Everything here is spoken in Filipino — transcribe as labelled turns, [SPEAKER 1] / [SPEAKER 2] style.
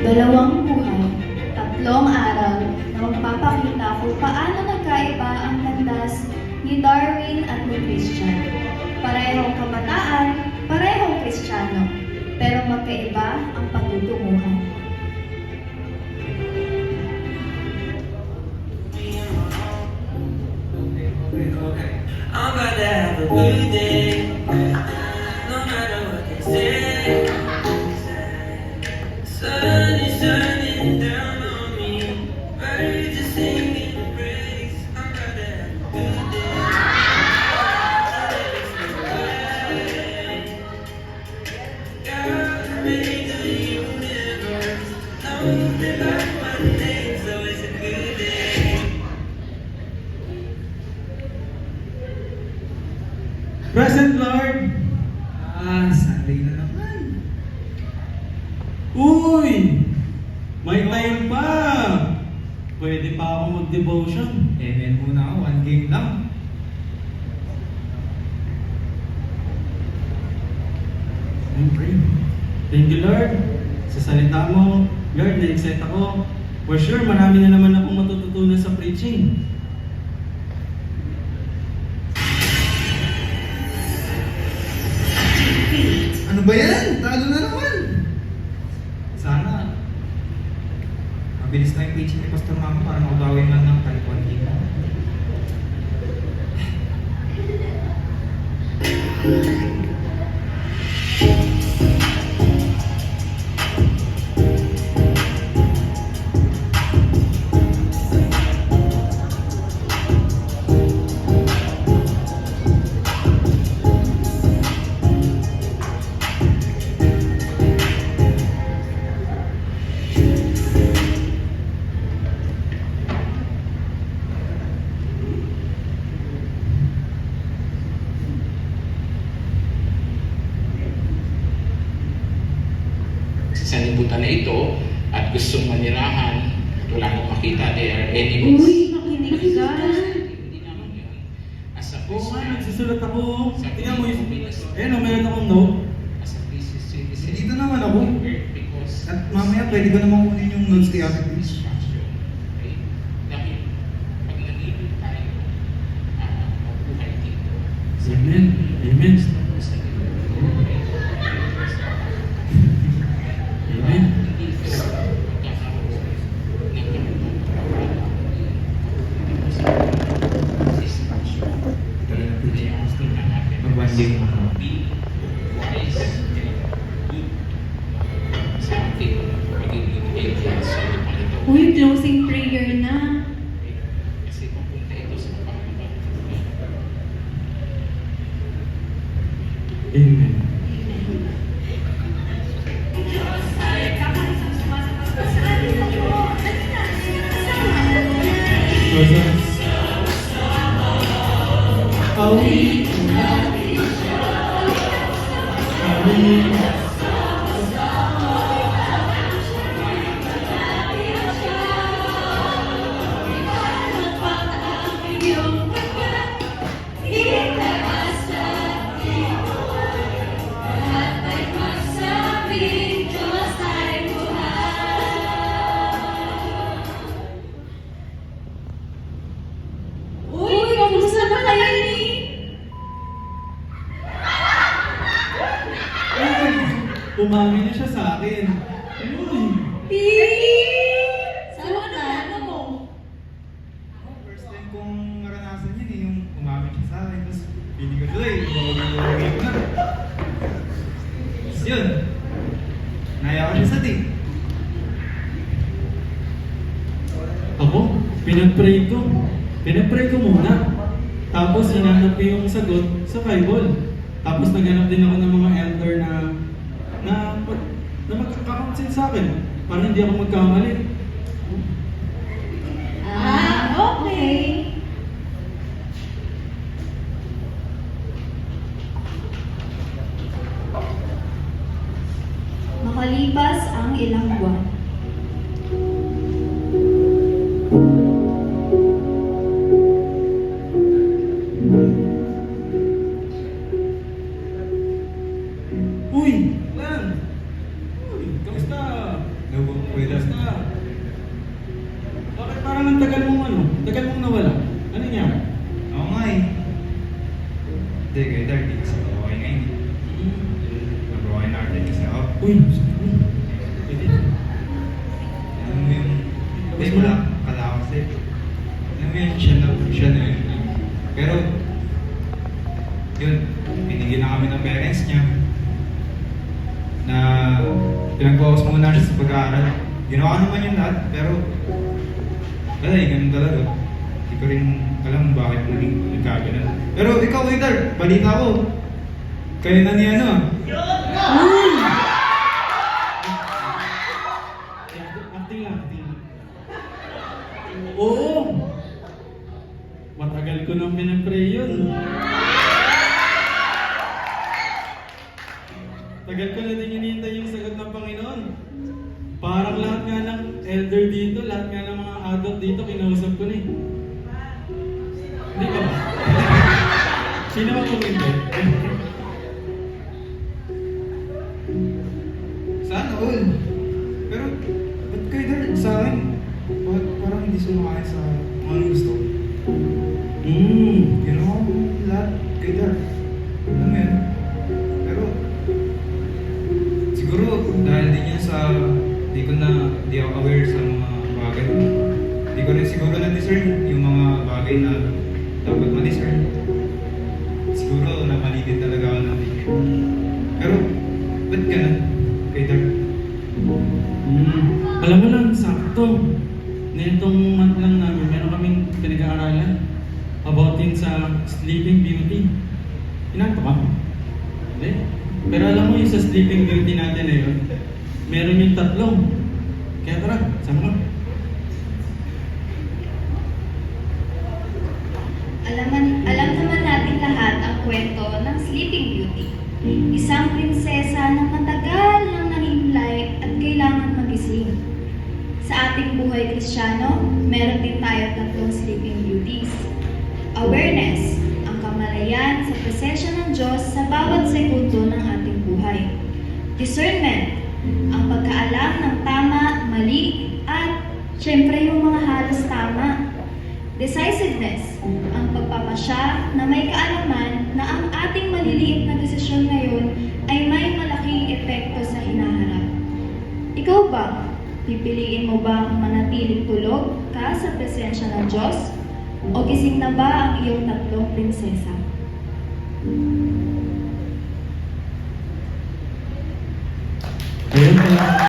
[SPEAKER 1] Dalawang buhay, tatlong araw na magpapakita kung paano nagkaiba ang landas ni Darwin at ni Christian. Parehong kabataan, parehong Kristiyano, pero magkaiba ang patutunguhan.
[SPEAKER 2] I'm about to have a good day, no matter what they say. Sun is shining down on me, birds are singing the praise. I'm about to have a good day. God made the universe, knows me by my name, so it's a good day.
[SPEAKER 3] Present Lord! Sunday na naman. Uy! May time pa! Pwede pa ako mag-devotion. Amen muna ako, 1 game lang. Pray. Thank you Lord. Sa salita mo, Lord, na-excite ako. For sure, marami na naman akong matututunan sa preaching.
[SPEAKER 4] Ano ba yan? Talo na naman!
[SPEAKER 3] Sana, mabilis na yung preaching ni Pastor Mama para makabawi man ng kalipuan kita.
[SPEAKER 5] Sa libutan na ito at gustong manirahan, wala nang makita, they are enemies.
[SPEAKER 1] Uy, makinig ka!
[SPEAKER 5] Hindi naman yun. As a
[SPEAKER 3] Oo nga,
[SPEAKER 5] Christian,
[SPEAKER 3] nagsusulat ako.
[SPEAKER 5] sa
[SPEAKER 3] Tingnan mo yung...
[SPEAKER 5] Minnesota,
[SPEAKER 3] Ayun, meron akong note.
[SPEAKER 5] as a Christian citizen,
[SPEAKER 4] Dito naman ako.
[SPEAKER 5] because
[SPEAKER 4] At mamaya pwede ko naman kunin yung notes kay Ate Chris.
[SPEAKER 5] instruction, okay? Dahil pag nanibig tayo, mabuhay dito.
[SPEAKER 3] Amen. Amen.
[SPEAKER 5] Sa libutan. Okay?
[SPEAKER 3] Amen.
[SPEAKER 5] Hindi ito magkakaroon ng ganitong instruction. Kaya gusto na natin
[SPEAKER 3] Mag-banding mo.
[SPEAKER 5] be wise and good sa ating pagiging agents sa lupa ito.
[SPEAKER 1] Uy, closing prayer na.
[SPEAKER 5] Kasi pupunta ito sa pangalaman.
[SPEAKER 3] Amen.
[SPEAKER 1] Uy, kamusta na kayo ni?
[SPEAKER 3] Umami na siya sa akin. Uy!
[SPEAKER 1] Pili! Saan na? Ano mo?
[SPEAKER 4] Ako, first time kong maranasan yun eh, yung umamit siya sa akin. Tapos, feeling ko tuloy, umawagi ko na. Tapos yun, naya ko siya sa date.
[SPEAKER 3] Ako, pinag-pray ko. Pinag-pray ko muna. Tapos, hinanap ko yung sagot sa Bible. Tapos, naghanap din ako ng mga elder na magkakakonsin sa akin para hindi ako magkamali.
[SPEAKER 1] Okay. Makalipas ang ilang buwan.
[SPEAKER 3] Uy! Lan! Uy! Kamusta?
[SPEAKER 4] Kuya Dar.
[SPEAKER 3] Basta, bakit parang ang tagal mong ano? Tagal mong nawala? Ano nangyari?
[SPEAKER 4] Oo nga eh. Hindi, Kuya Dar, di kasi ako okay ngayon. Mag-okay na rin kasi ako.
[SPEAKER 3] Uy, pwede.
[SPEAKER 4] Alam mo yung... Hindi, wala kala kasi. Alam mo yun, siya na yun. Pero, yun, binigyan na kami ng parents niya na pinag-focus muna siya sa pag-aaral. Ginawa naman yung lahat, pero wala eh, ganun talaga. Hindi ko rin alam bakit naging nagkaganan. Pero ikaw, Waiter, balita ko. Kayo na ni ano ah.
[SPEAKER 3] Acting lang, acting lang. Oo! Matagal ko nang pinag-pray yun. Tagal ko na din hinihintay yung sagot ng Panginoon. Parang lahat nga ng elder dito, lahat nga ng mga adult dito, kinausap ko na eh. Hindi ka ba? Sino ba kung hindi?
[SPEAKER 4] Sana all. Pero, ba't kayo dar sa akin? Bakit parang hindi sumakain sa mga gusto ko? Ginawa ko lahat kayo dar. Alam mo yun? Pero, siguro dahil din yan sa di ako aware sa mga bagay. Hindi ko rin siguro na-discern yung mga bagay na dapat ma-discern. Siguro na mali din talaga ako ng thinking. Pero, ba't ganun? Kay Dar?
[SPEAKER 3] Alam mo lang, sakto. Nitong month lang namin, meron kaming pinag-aaralan about din sa Sleeping Beauty. Inato ka? Hindi. Pero alam mo yung sa Sleeping Beauty natin na yun, meron yung tatlong. Kaya tara, sama ka.
[SPEAKER 1] Alam naman natin lahat ang kwento ng Sleeping Beauty. Isang prinsesa na matagal nang nanghimlay at kailangan magising. Sa ating buhay Kristiyano, meron din tayo tatlong Sleeping Beauties. Awareness, ang kamalayan sa presensya ng Diyos sa bawat segundo ng ating buhay. Discernment, ang pagkaalam ng tama, mali, at syempre yung mga halos tama. Decisiveness, ang pagpapasya na may kaalaman na ang ating maliliit na desisyon ngayon ay may malaking epekto sa hinaharap. Ikaw ba? Pipiliin mo bang manatiling tulog ka sa presensya ng Diyos? O gising na ba ang iyong tatlong prinsesa?
[SPEAKER 3] Ayun pala.